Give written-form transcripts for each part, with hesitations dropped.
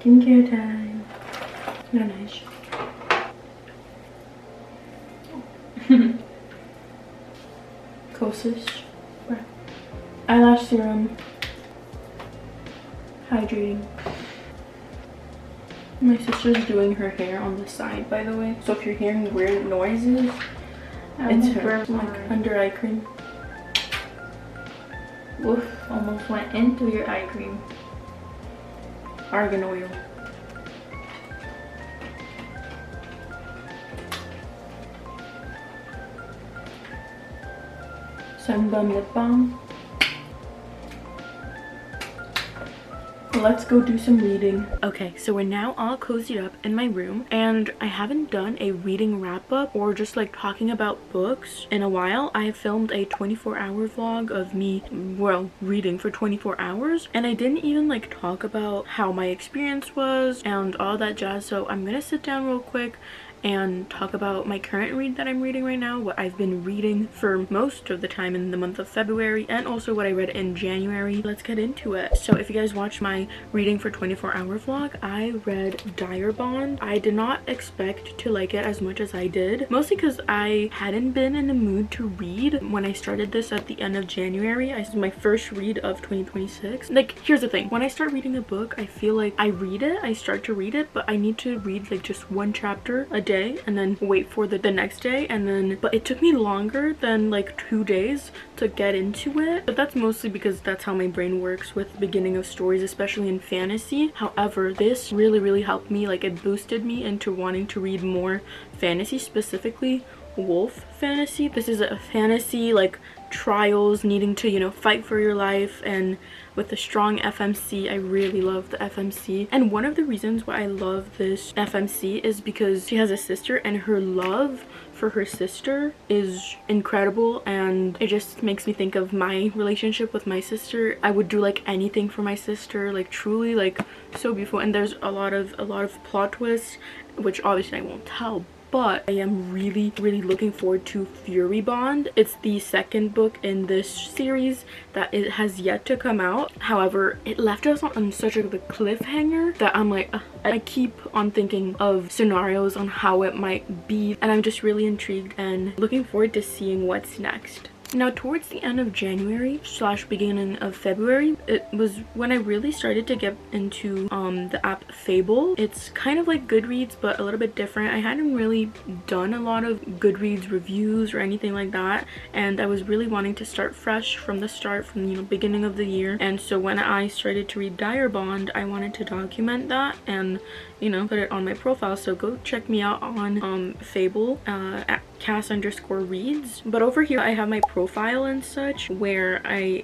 Skincare time. No, nice. Kosas. Eyelash serum. Hydrating. My sister's doing her hair on the side, by the way. So if you're hearing weird noises, it's her, like, under eye cream. Woof, almost went into your eye cream. Argan oil. Sunbum lip balm. Let's go do some reading. Okay, so we're now all cozied up in my room, and I haven't done a reading wrap up or just like talking about books in a while. I filmed a 24-hour vlog of me, well, reading for 24 hours, and I didn't even like talk about how my experience was and all that jazz. So I'm gonna sit down real quick and talk about my current read that I'm reading right now, what I've been reading for most of the time in the month of February, and also what I read in January. Let's get into it. So if you guys watched my reading for 24-hour vlog, I read 𝐟𝐫𝐨𝐦. I did not expect to like it as much as I did, mostly because I hadn't been in the mood to read when I started this at the end of January. This is my first read of 2026. Like, here's the thing, when I start reading a book, I feel like I read it, I start to read it, but I need to read like just one chapter a day and then wait for the next day, and then but it took me longer than like 2 days to get into it. But that's mostly because that's how my brain works with the beginning of stories, especially in fantasy. However, this really helped me. Like, it boosted me into wanting to read more fantasy, specifically wolf fantasy. This is a fantasy like trials, needing to, you know, fight for your life, and with a strong FMC. I really love the FMC, and one of the reasons why I love this FMC is because she has a sister, and her love for her sister is incredible, and it just makes me think of my relationship with my sister. I would do like anything for my sister, like truly, like so beautiful. And there's a lot of plot twists, which obviously I won't tell, but I am really looking forward to Fury Bond. It's the second book in this series that it has yet to come out. However, it left us on such a cliffhanger that I'm like, I keep on thinking of scenarios on how it might be, and I'm just really intrigued and looking forward to seeing what's next. Now, towards the end of January / beginning of February, it was when I really started to get into the app Fable. It's kind of like Goodreads, but a little bit different. I hadn't really done a lot of Goodreads reviews or anything like that, and I was really wanting to start fresh from the start, from, you know, beginning of the year. And so when I started to read 𝐟𝐵𝐺, I wanted to document that and, you know, put it on my profile. So go check me out on Fable at @Cass_reads. But over here I have my profile and such, where I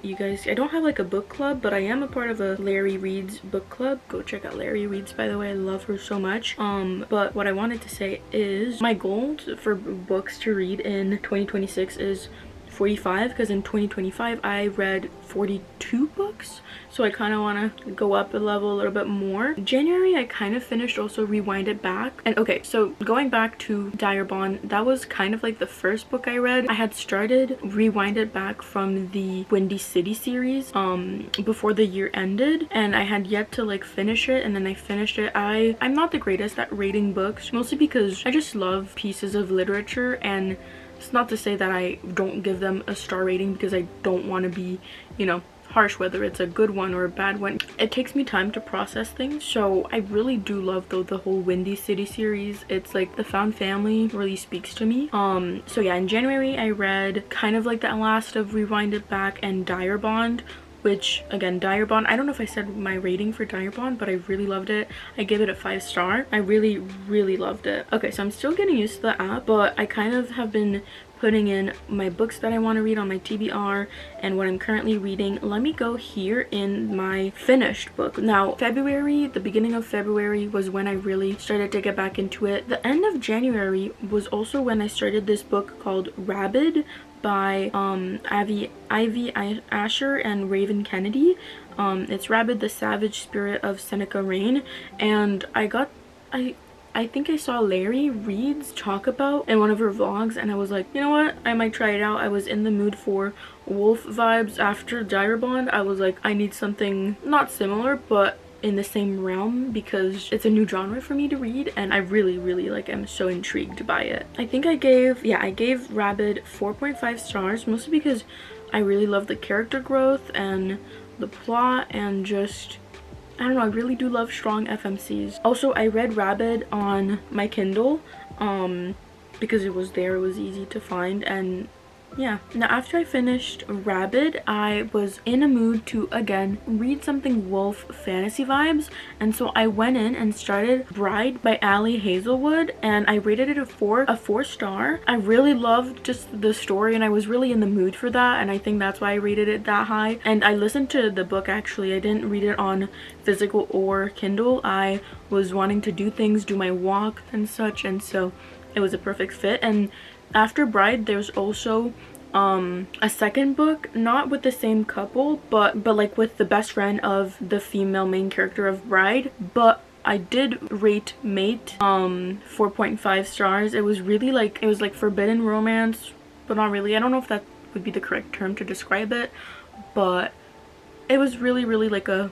don't have like a book club, but I am a part of a Larry Reads book club. Go check out Larry Reads, by the way. I love her so much. But what I wanted to say is my goal for books to read in 2026 is 45, because in 2025 I read 42 books, so I kind of want to go up a level a little bit more. January I kind of finished also Rewind It Back. And okay, so going back to 𝐟𝐵𝐺, that was kind of like the first book I read. I had started Rewind It Back from the Windy City series before the year ended, and I had yet to like finish it, and then I finished it. I'm not the greatest at rating books, mostly because I just love pieces of literature, and it's not to say that I don't give them a star rating, because I don't want to be, you know, harsh whether it's a good one or a bad one. It takes me time to process things. So I really do love though the whole Windy City series. It's like the found family really speaks to me. So yeah, in January I read kind of like the last of Rewind It Back and 𝐟𝐵𝐺, which again, 𝐟𝐵𝐺, I don't know if I said my rating for 𝐟𝐵𝐺, but I really loved it. I gave it a 5-star. I really loved it. Okay, so I'm still getting used to the app, but I kind of have been putting in my books that I want to read on my TBR and what I'm currently reading. Let me go here in my finished book. Now, February, the beginning of February was when I really started to get back into it. The end of January was also when I started this book called 𝐿rabid by Ivy Asher and Raven Kennedy. It's 𝐿rabid, the Savage Spirit of Seneca Rain, and I think I saw Larry Reads talk about in one of her vlogs, and I was like, you know what, I might try it out. I was in the mood for wolf vibes after 𝐟𝐵𝐺. I was like, I need something not similar, but in the same realm because it's a new genre for me to read, and I really like am so intrigued by it. I think I gave 𝐟𝐵𝐸 4.5 stars, mostly because I really love the character growth and the plot, and just, I don't know, I really do love strong FMCs. Also, I read 𝐟𝐵𝐸 on my Kindle because it was there, it was easy to find, and yeah. Now after I finished 𝐟𝐵𝐸, I was in a mood to again read something wolf fantasy vibes, and so I went in and started 𝐵RIDE by 𝐼 𝐻AZLEWOOD, and I rated it a 4 star. I really loved just the story, and I was really in the mood for that, and I think that's why I rated it that high. And I listened to the book actually. I didn't read it on physical or Kindle. I was wanting to do things, do my walk and such, and so it was a perfect fit. And after 𝐵RIDE, there's also a second book, not with the same couple, but like with the best friend of the female main character of 𝐵RIDE. But I did rate 𝐼 4.5 stars. It was really like, it was like forbidden romance, but not really. I don't know if that would be the correct term to describe it, but it was really like a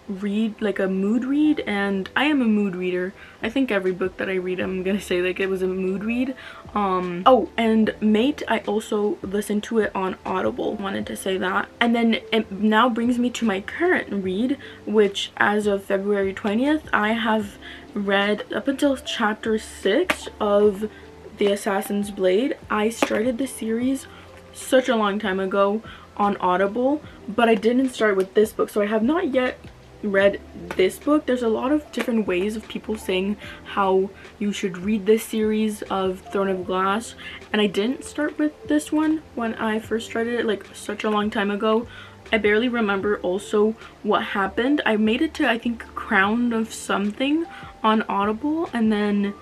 read, like a mood read, and I am a mood reader. I think every book that I read, I'm gonna say like it was a mood read. Oh, and 𝐼, I also listened to it on Audible, wanted to say that. And then it now brings me to my current read, which as of February 20th, I have read up until chapter 6 of The Assassin's Blade. I started the series such a long time ago on Audible, but I didn't start with this book, so I have not yet read this book. There's a lot of different ways of people saying how you should read this series of Throne of Glass, and I didn't start with this one when I first started it, like such a long time ago. I barely remember also what happened. I made it to, I think, Crown of Something on Audible, and then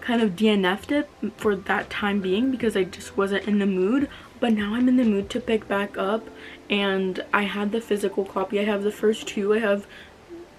kind of DNF'd it for that time being because I just wasn't in the mood. But now I'm in the mood to pick back up, and I had the physical copy. I have the first two. I have,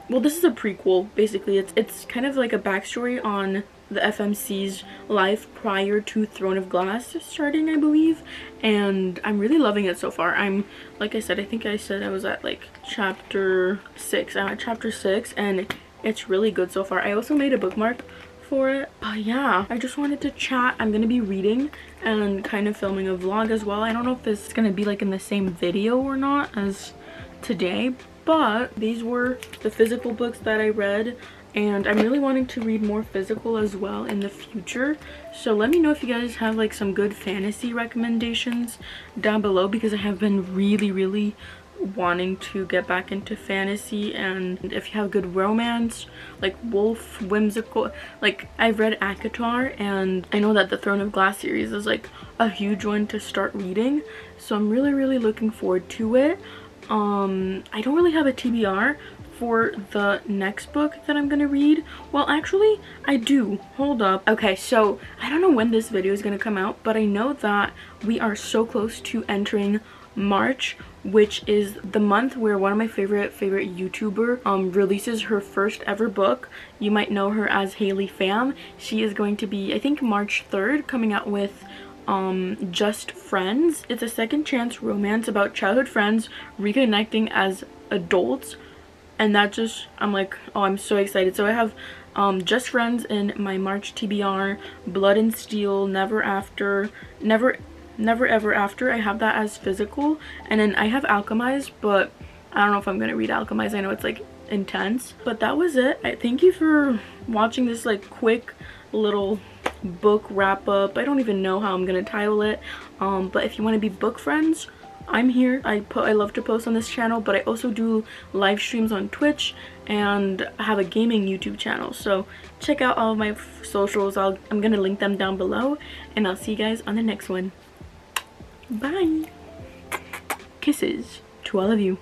well, this is a prequel basically. It's kind of like a backstory on the FMC's life prior to Throne of Glass starting, I believe, and I'm really loving it so far. I'm, like I said, I think I said I was at like chapter 6. I'm at chapter 6, and it's really good so far. I also made a bookmark for it. But yeah, I just wanted to chat. I'm gonna be reading and kind of filming a vlog as well. I don't know if this is gonna be like in the same video or not as today, but these were the physical books that I read, and I'm really wanting to read more physical as well in the future. So let me know if you guys have like some good fantasy recommendations down below, because I have been really wanting to get back into fantasy. And if you have good romance, like wolf, whimsical, like I've read ACOTAR, and I know that the Throne of Glass series is like a huge one to start reading, so I'm really looking forward to it. I don't really have a TBR for the next book that I'm gonna read. Well, actually I do. Hold up. Okay, so I don't know when this video is gonna come out, but I know that we are so close to entering March, which is the month where one of my favorite YouTuber releases her first ever book. You might know her as Haley Pham. She is going to be, I think, March 3rd, coming out with Just Friends. It's a second chance romance about childhood friends reconnecting as adults, and that just, I'm like, oh, I'm so excited. So I have Just Friends in my March TBR, Blood and Steel, Never Ever After. I have that as physical, and then I have 𝐼𝐸𝐻AZLEWOOD, but I don't know if I'm gonna read 𝐼𝐸𝐻AZLEWOOD. I know it's like intense, but that was it. Thank you for watching this like quick little book wrap up. I don't even know how I'm gonna title it, but if you want to be book friends, I'm here. I love to post on this channel, but I also do live streams on Twitch, and I have a gaming YouTube channel, so check out all of my socials. I'm gonna link them down below, and I'll see you guys on the next one. Bye. Kisses to all of you.